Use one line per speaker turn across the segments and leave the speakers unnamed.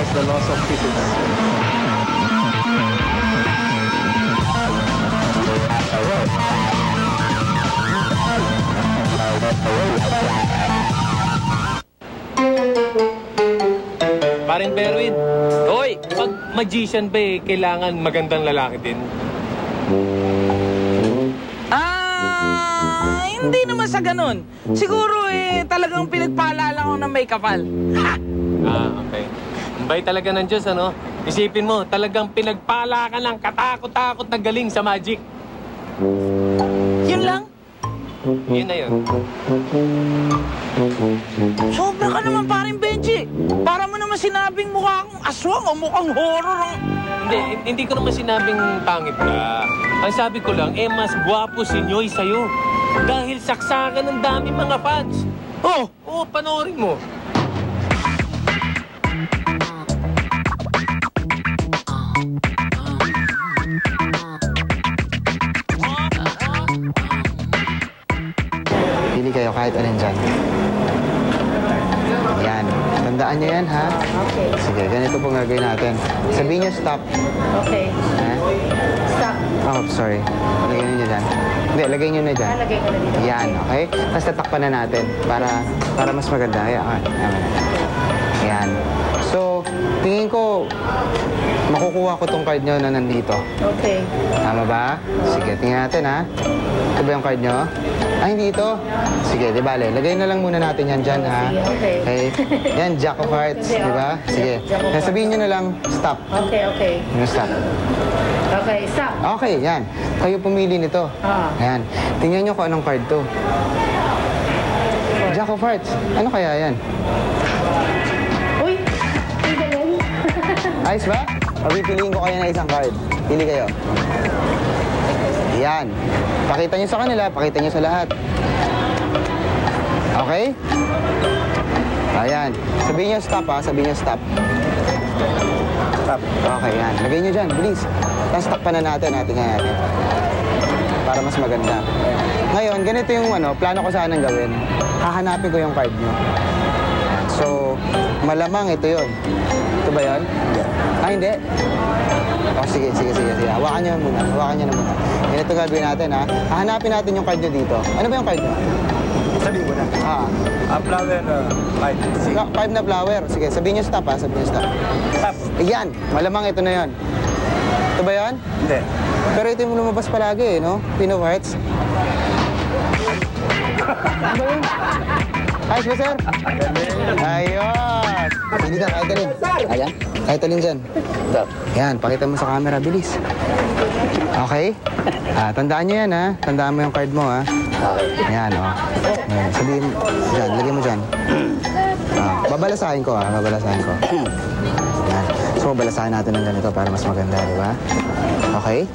defies the laws of physics.
Paring Berwin, hoy, pag magician ba kailangan magandang lalaki din?
Hindi naman sa ganun. Siguro talagang pinagpala lang ako ng may kapal. Ha!
Okay. Bay talaga ng Diyos, ano? Isipin mo, talagang pinagpala ka ng katakot-takot na galing sa magic.
Yun lang?
Yun na yun.
Sobra ka naman, paring Benji. Para mo naman sinabing mukha akong aswang o mukhang horror.
Hindi ko naman sinabing pangit ka. Ang sabi ko lang, mas gwapo si Nyoy sa'yo. Dahil saksakan ng dami mga fans. Oo, panoorin mo.
Pili kayo kahit alin dyan. Yan. Tandaan nyo yan, ha?
Okay.
Sige, ganito po gagawin natin. Sabihin nyo stop.
Okay.
Ha?
Stop.
Oh, sorry. Lagay nyo dyan. Hindi, lagay nyo na dyan.
Lagay ko na dito.
Yan, okay? Tapos tatakpan na natin para mas maganda. Ayan. Yan. So, tingin ko, makukuha ko tong card nyo na nandito.
Okay.
Tama ba? Sige, tingnan natin, ha? Ito ba yung card nyo? Hindi ito. Sige, di bale. Lagay na lang muna natin yan dyan, ha?
Okay.
Yan, Jack of Hearts, di ba? Sige. Sabihin nyo na lang, stop.
Okay, okay.
Yung stop.
Okay, stop.
Okay, yan. Kayo pumili nito. Yan. Tingnan nyo kung anong card to. Jack of Hearts. Ano kaya yan?
Uy! Ang galing.
Ayos ba? Pipiliin ko kayo na isang card. Pili kayo. Yan. Pakita nyo sa kanila, pakita nyo sa lahat. Okay? Ayan. Sabihin nyo stop, ha? Sabihin nyo stop. Stop. Okay, yan. Lagay nyo dyan, bilis. Tapos takpan na natin, tingnan natin. Para mas maganda. Ngayon, ganito yung plano ko sanang gawin. Hahanapin ko yung card nyo. So, malamang ito yun. Ito ba yun? Hindi. Oh, sige. Hawakan nyo muna. Ganito gagawin natin, ha? Hahanapin natin yung card nyo dito. Ano ba yung card nyo?
Sabihin ko na. Flower, 5.
5 na flower. Sige, sabihin nyo stop, ha? Sabihin nyo stop.
Stop.
Ayan, malamang ito na yun. Ito ba yun?
Hindi.
Pero ito yung lumabas palagi, no? Queen of Hearts. Ano ba yun? Ayos ba, sir? Ayun! Hindi ka, kahit alin. Ayan, kahit alin dyan. Yan, pakita mo sa camera, bilis. Okay? Tandaan nyo yan, ha? Tandaan mo yung card mo, ha? Ayan, o. Ayan, sabihin mo, dyan, lagay mo dyan. Babalasahin ko, ha? Babalasahin ko. Ayan. So, babalasahin natin ng ganito para mas maganda, di ba? Okay?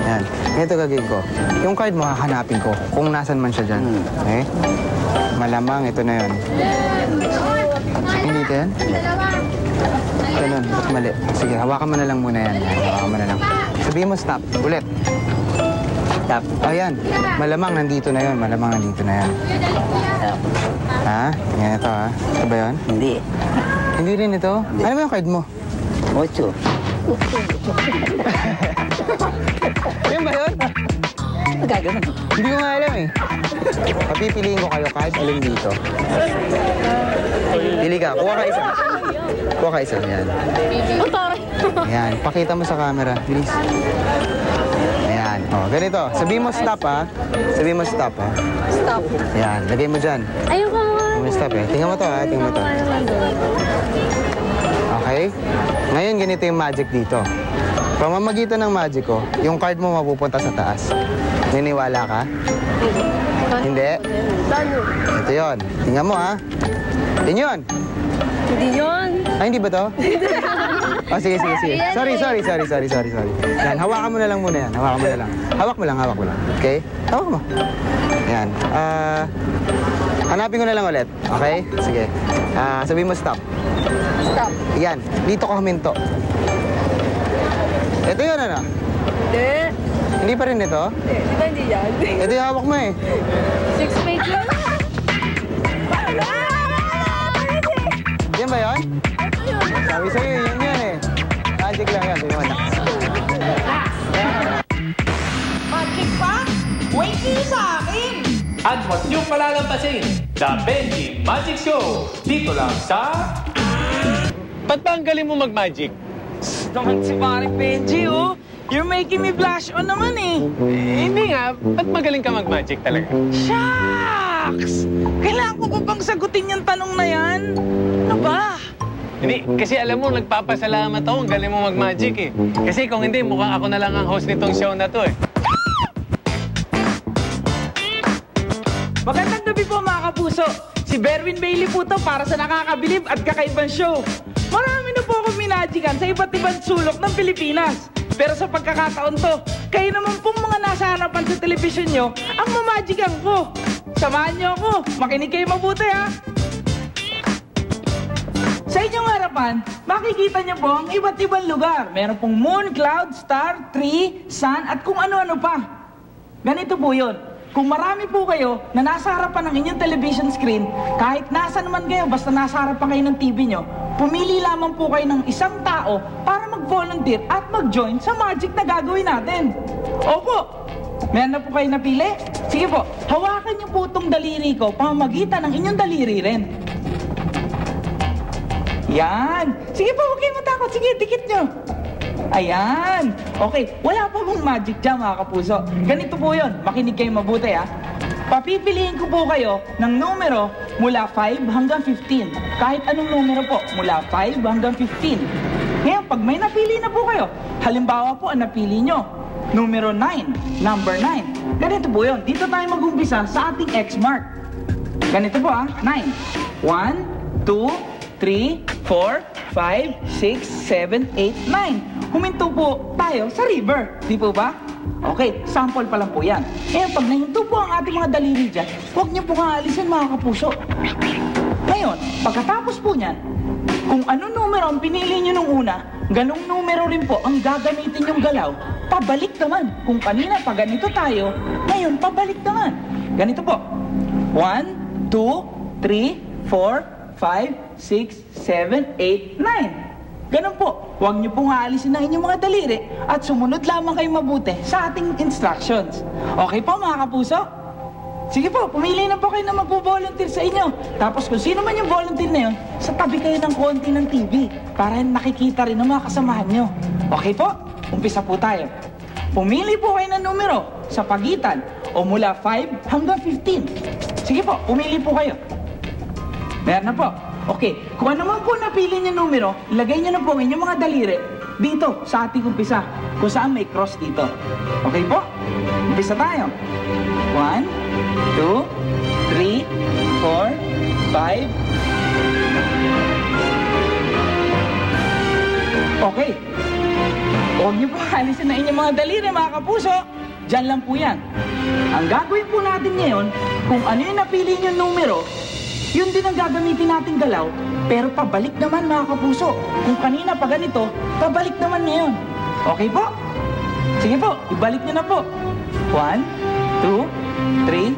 Ayan. Ganito gagawin ko. Yung card mo, hahanapin ko kung nasan man siya dyan. Okay? Malamang, ito na yun. Hindi ito yan? Ganun, ba't mali? Sige, hawakan mo na lang muna yan. Hawakan mo na lang. Sabihin mo, stop. Ulit. Stop. Ayan. Malamang nandito na yun. Malamang nandito na yan. Ha? Tingnan ito, ha? Ito ba yun?
Hindi.
Hindi rin ito? Hindi. Ano ba yung card mo?
8.
Yan ba yun?
Magagano.
Hindi ko nga alam, eh. Papipiliin ko kayo kahit alin dito. Pili ka. Kuha ka isa. Kuha ka isa. Yan. Yan. Pakita mo sa camera. Bilis. Ayan. O, ganito. Sabihin mo stop, ha? Sabihin mo stop, ha?
Stop.
Yan. Lagay mo dyan.
Ayoko nga.
Sabihin mo stop, eh. Tingnan mo to, ha? Tingnan mo to. Okay? Ngayon, ganito yung magic dito. Pamamagitan ng magic ko, yung card mo mapupunta sa taas. Niniwala ka? Hindi? Ito yun. Tingnan mo, ha? Yun yun.
Hindi yun.
Ay, hindi ba to? Oh, sige. Sorry. Yan, hawakan mo na lang muna yan. Hawakan mo na lang. Hawak mo lang. Okay? Hawak mo. Yan. Hanapin ko na lang ulit. Okay? Sige. Sabihin mo stop.
Stop.
Yan. Dito ka huminto. Ito yun, ano?
Hindi.
Hindi pa rin ito?
Hindi yan.
Ito yung hawak mo, eh.
6 page lang.
Yan ba yun?
Ito yun.
Sabi Isa yun eh. Magic lang yan. Sige naman.
Magic pa? Wait niyo sa akin!
At huwag niyong palalampasin, The Benji Magic Show. Dito lang sa... Ba't ba ang galing mo mag-magic?
Naman si paring Benji, oh. You're making me blush on naman eh.
Hindi nga. Ba't magaling ka mag-magic talaga?
Shucks! Kailangan ko pa bang sagutin yung tanong na yan? Ano ba?
Hindi, kasi alam mo, nagpapasalamat ako. Ang galing mo mag-magic eh. Kasi kung hindi, mukhang ako na lang ang host nitong show na to eh.
Magandang gabi po mga kapuso. Si Berwin Bailey po to para sa nakakabilib at kakaibang show. Marami na po akong minagican sa iba't ibang sulok ng Pilipinas. Pero sa pagkakataon to, kayo naman pong mga nasa harapan sa telebisyon nyo ang mamagican ko. Samahan nyo ako. Makinig kayo mabuti ha. Sa inyong harapan, makikita nyo po ang iba't ibang lugar. Meron pong moon, cloud, star, tree, sun, at kung ano-ano pa. Ganito po yun. Kung marami po kayo na nasa harapan ng inyong television screen, kahit nasa naman kayo, basta nasa harapan kayo ng TV nyo, pumili lamang po kayo ng isang tao para mag-volunteer at mag-join sa magic na gagawin natin. Opo! Meron na po kayo napili? Sige po, hawakan niyo po itong daliri ko pamamagitan ng inyong daliri rin. Yan! Sige po, huwag kayong matakot. Sige, dikit nyo. Ayan! Okay, wala pa mong magic dyan mga kapuso. Ganito po yun. Makinig kayo mabuti ha. Papipiliin ko po kayo ng numero mula 5 hanggang 15. Kahit anong numero po, mula 5 hanggang 15. Ngayon, pag may napili na po kayo, halimbawa po ang napili nyo, numero 9, number 9. Ganito po yun. Dito tayo mag-umpisa sa ating X mark. Ganito po ha, 9. 1, 2, 3, 4, 5, 6, 7, 8, 9. Huminto po tayo sa river. Di po ba? Okay, sample pa lang po yan. Eh, pag nahinto po ang ating mga daliri dyan, huwag niyo po kaalisin mga kapuso. Ngayon, pagkatapos po niyan, kung anong numero ang pinili niyo nung una, ganong numero rin po ang gagamitin yung galaw. Pabalik naman. Kung kanina pa ganito tayo, ngayon pabalik naman. Ganito po. 1, 2, 3, 4, 5, 6, 7, 8, 9. Ganun po. Huwag niyo pong aalisin ang inyong mga daliri at sumunod lamang kayo mabuti sa ating instructions. Okay po mga kapuso? Sige po, pumili na po kayo na magpo-volunteer sa inyo. Tapos kung sino man yung volunteer na yun, sa tabi kayo ng konti ng TV para nakikita rin ng mga kasamahan nyo. Okay po? Umpisa po tayo. Pumili po kayo ng numero sa pagitan o mula 5 hanggang 15. Sige po, pumili po kayo. Meron na po. Okay, kung ano man po napili niyo numero, ilagay niyo na po ang inyong mga daliri dito sa ating umpisa, kung saan may cross dito. Okay po? Umpisa tayo. 1, 2, 3, 4, 5. Okay. Huwag niyo po alisin na inyong mga daliri, mga kapuso. Diyan lang po yan. Ang gagawin po natin ngayon, kung ano yung napili niyong numero, yun din ang gagamitin nating galaw, pero pabalik naman mga kapuso. Kung kanina pa ganito, pabalik naman ngayon. Okay po? Sige po, ibalik niyo na po. 1, 2, 3.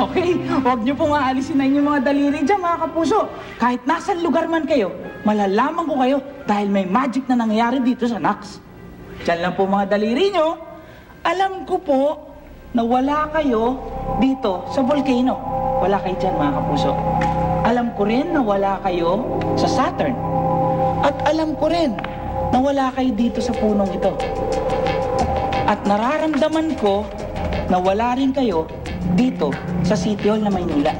Okay, huwag niyo pong aalisin na inyong mga daliri dyan mga kapuso. Kahit nasan lugar man kayo, malalaman ko kayo dahil may magic na nangyayari dito sa Nax. Diyan lang po mga daliri nyo. Alam ko po na wala kayo dito sa volcano. Wala kayo dyan mga kapuso. Alam ko rin na wala kayo sa Saturn. At alam ko rin na wala kayo dito sa punong ito. At nararamdaman ko na wala rin kayo dito sa City Hall na Maynila.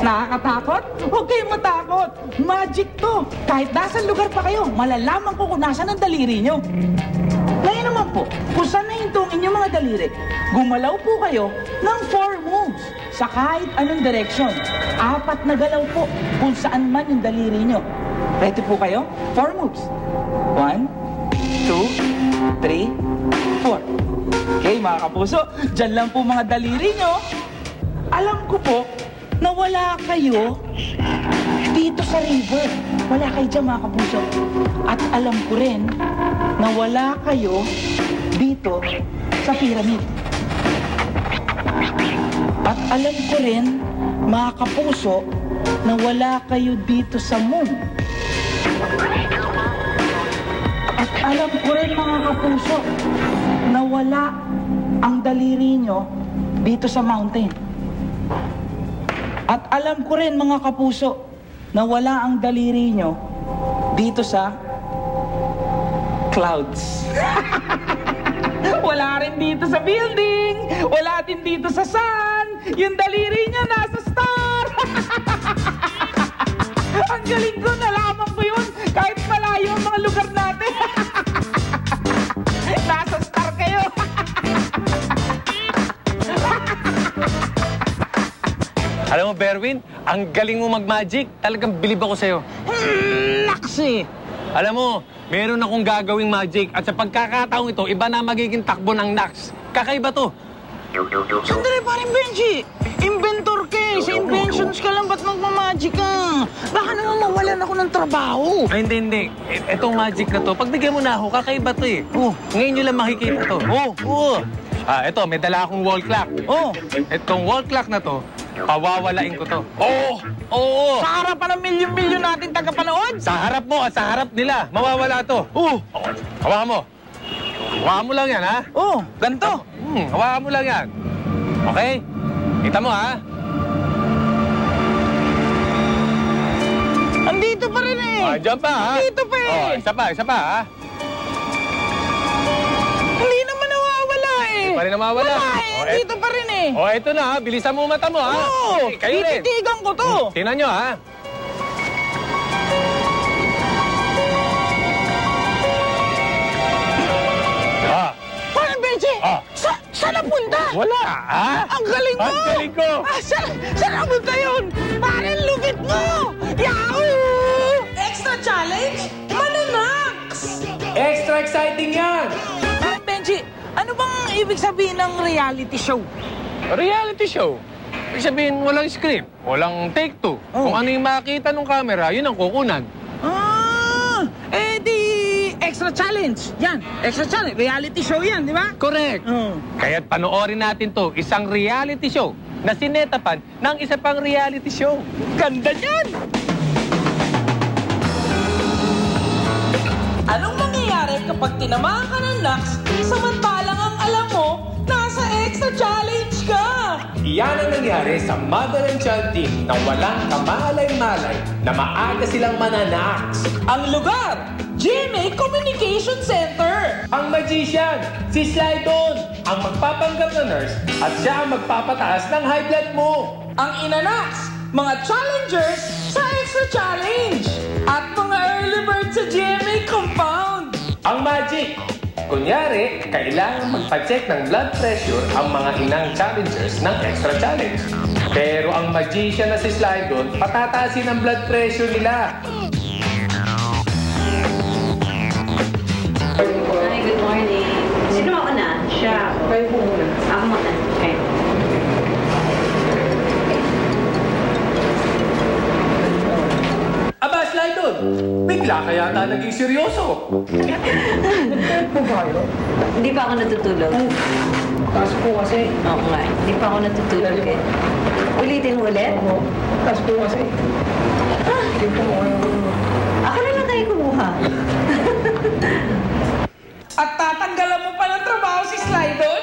Nakakatakot? Huwag kayong matakot. Magic to. Kahit nasa lugar pa kayo, malalaman ko kung nasa ng daliri nyo. Ngayon naman po, kung saan nahinto ang inyong mga daliri, gumalaw po kayo ng 4 moves sa kahit anong direksyon. 4 na galaw po kung saan man yung daliri nyo. Ready po kayo? 4 moves. 1, 2, 3, 4. Okay, mga kapuso, dyan lang po mga daliri nyo. Alam ko po na wala kayo dito sa river. Wala kayo dyan mga kapuso. At alam ko rin na wala kayo dito sa pyramid. At alam ko rin, mga kapuso, na wala kayo dito sa moon. At alam ko rin, mga kapuso, na wala ang daliri nyo dito sa mountain. At alam ko rin, mga kapuso, na wala ang daliri nyo dito sa clouds. Wala rin dito sa building, wala din dito sa sun, yung daliri niya nasa star. Ang galing ko, nalaman ko yun kahit malayo ang mga lugar natin. Nasa star kayo.
Alam mo, Berwin, ang galing mo mag-magic. Talagang bilib ako sa'yo.
Naksi!
Alam mo, meron akong gagawing magic at sa pagkakataong ito, iba na magiging takbo ng Nax. Kakaiba to.
Sandali pa rin, Benji. Inventor ka eh. Sa inventions ka lang, ba't magmamagic ka? Baka naman mawalan ako ng trabaho.
Ay, hindi. Itong magic na to, pagbigyan mo na ako, kakaiba to eh. Ngayon nyo lang makikita to. Ito, may dala akong wall clock. Itong wall clock na to, pawawalain ko to. Oo!
Sa harapan ng milyon-milyon natin tagapanood?
Sa harap mo at sa harap nila, mawawala to. Hawakan mo. Hawakan mo lang yan, ha?
Ganito.
Hawakan mo lang yan. Okay? Kita mo, ha?
Andito pa rin eh.
Diyan pa, ha?
Andito pa eh.
Isa pa, ha?
Hindi naman nawawala eh.
Hindi pa rin nawawala.
Wala eh. Andito pa rin eh.
Ito na, ha? Bilisan mo mata mo, ha? Kayo rin.
Tititigan ko to.
Tingnan nyo, ha?
Parang Benji, saan napunta?
Wala, ha?
Ang galing mo!
Ang galing ko!
Saan napunta yun? Parang lupit mo! Yahoo! Extra challenge? Mananax!
Extra exciting yan!
Parang Benji, ano bang ibig sabihin ng reality show?
Reality show? Ibig sabihin, walang script, walang take two. Kung ano yung makita ng camera, yun ang kukunan.
Di extra challenge. Yan, extra challenge. Reality show yan, di ba?
Correct. Kaya't panoorin natin to, isang reality show na sinetapan ng isa pang reality show.
Ganda niyan! Anong mangyayari kapag tinamaan ka ng Nax, samantalang ang alam mo, nasa extra challenge ka?
Iyan ang nangyari sa Mother and Child team na walang kamalay-malay na maaga silang mananax.
Ang lugar, GMA Communication Center.
Ang magician, si Slydon, ang magpapanggap na nurse at siya ang magpapataas ng high blood mo.
Ang inanax, mga challengers sa extra challenge. At mga early bird sa GMA compound.
Ang magic, kunyari, kailangan magpa-check ng blood pressure ang mga inang challengers ng extra challenge. Pero ang magician na si Slydon, patataasin ang blood pressure nila.
Hi, good morning. Sino ako na? Siya. Kayo po muna. Ako muna. Okay.
Aba, Slydon! Bigla ka yata naging seryoso.
Hindi pa ako natutulog.
Taas po kasi.
Oo nga. Hindi pa ako natutulog eh. Ulitin mo ulit?
Taas po kasi.
Ako na lang tayo kumuha.
At tatanggalan mo pa ng trabaho si Slydon?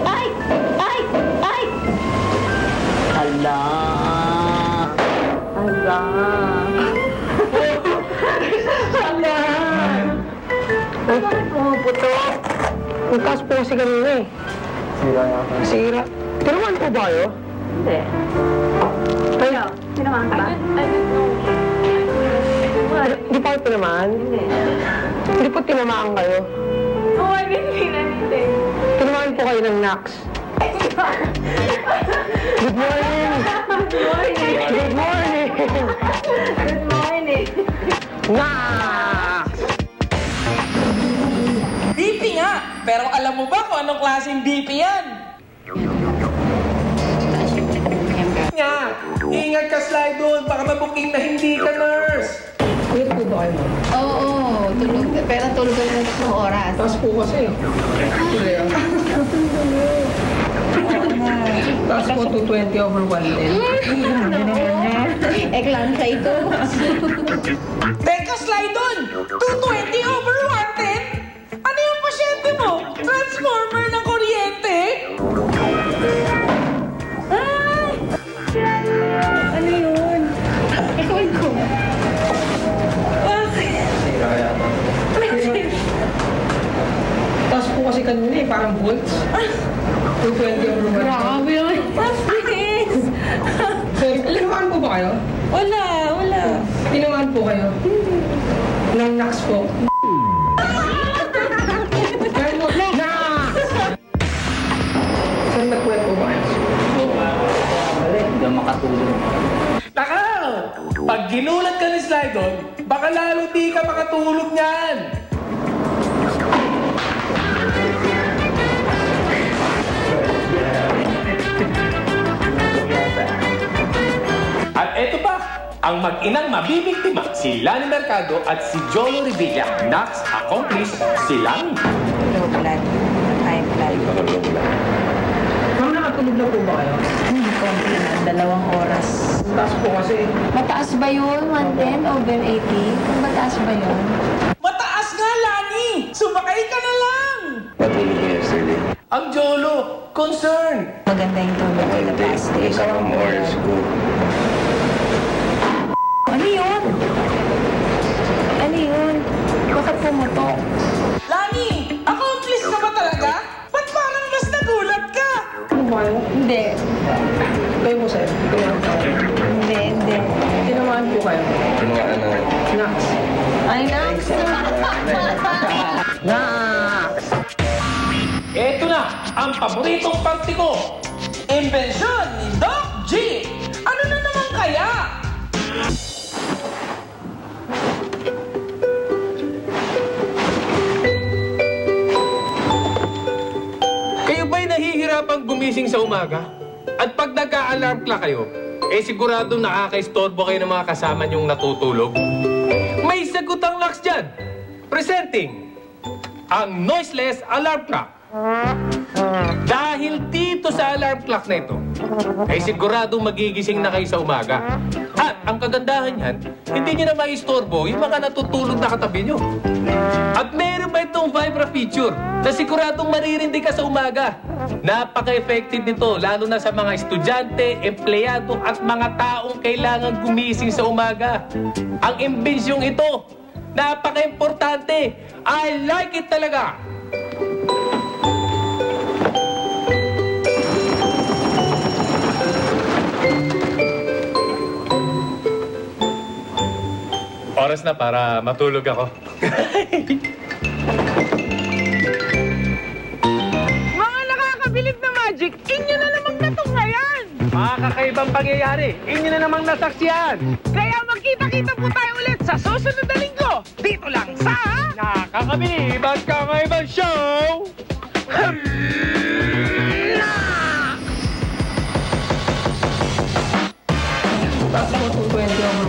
Ay! Ay! Ay! Hala! Hala! Hala!
Bakit pumuputo? Ang taas po kasi kanina eh. Sira yata. Sira. Tinamaan po ba kayo?
Hindi. Ikaw, tinamaan ka ba?
Hindi pa kayo tinamaan?
Hindi.
Hindi po tinamaan kayo?
Oo, I mean, hindi.
Tinamaan po kayo ng Nax. Good morning!
Good morning.
Good morning!
Good morning.
Nax!
BP nga! Pero alam mo ba kung anong klaseng BP yan?
Nga, ingat ka, Slydon. Baka mabuking na hindi ka nurse.
Kulit po ba kayo?
Oo, tulog. Pero tulog na ng oras.
Taas po kasi. Sira. po 220 over 110.
Eklan sa ito.
Teka, Slydon! 220 over 110? Ano yung pasyente mo? Transformer ng kuryente?
Ano yun? Ewan ko.
Taas po kasi kanina eh, parang volts. 220 over 110.
Grabe yun. Please.
Sir, tinamaan po ba kayo?
Wala.
Tinamaan po kayo? Nang Nax po. Sir, nagpuwet po ba kayo?
Hindi ka makatulog.
Takaw! Pag ginulat ka ni Slydon, baka lalo di ka makatulog niyan. At eto pa, ang mag-inang mabibiktima, si Lani Mercado at si Jolo Revilla. Nax, accomplice, si Lani.
Low blood. High blood.
Ma'am, nakatulog na po ba kayo?
Konti na. 2 oras.
Taas po kasi.
Mataas ba yun? 110 over 80? Mataas ba yun?
Mataas nga, Lani! Sumakay ka na lang!
Patulog ko yesterday.
Ang Jolo, concern.
Maganda yung tulog ko na past day.
Kasama mo oras ko.
Ano yun? Ano yun? Bakit pumutok?
Lani, accomplice ka ba talaga? Ba't parang mas nagulat ka?
Ano ba kayo?
Hindi.
Kayo po, sir. Tinamaan po kayo.
Hindi.
Tinamaan po kayo.
Ano nga, ano?
Nax.
Ay, Nax!
Eto na, ang paboritong parte ko.
Imbensyon ni Doc G! Ano na naman kaya?
Kayo ba'y nahihirapang gumising sa umaga? At pag nagka-alarm clock kayo, sigurado nakaka-istorbo kayo ng mga kasama niyong natutulog? May sagot ang Lux dyan. Presenting ang noiseless alarm clock. Dahil dito sa alarm clock na ito, sigurado magigising na kayo sa umaga. At ang kagandahan niyan, hindi niyo na maistorbo yung mga natutulog na katabi niyo. At meron pa itong Vibra feature na siguradong maririndi ka sa umaga. Napaka-effective nito, lalo na sa mga estudyante, empleyado at mga taong kailangan gumising sa umaga. Ang imbensyong ito, napaka-importante. I like it talaga. Oras na para matulog ako.
Mga nakakabilib na magic, inyo na namang natunghayan!
Mga kakaibang pangyayari, inyo na namang nasaksiyan.
Kaya magkita-kita po tayo ulit sa susunod na linggo, dito lang sa...
Nakakabilib at kakaibang show!
Taas po 220 over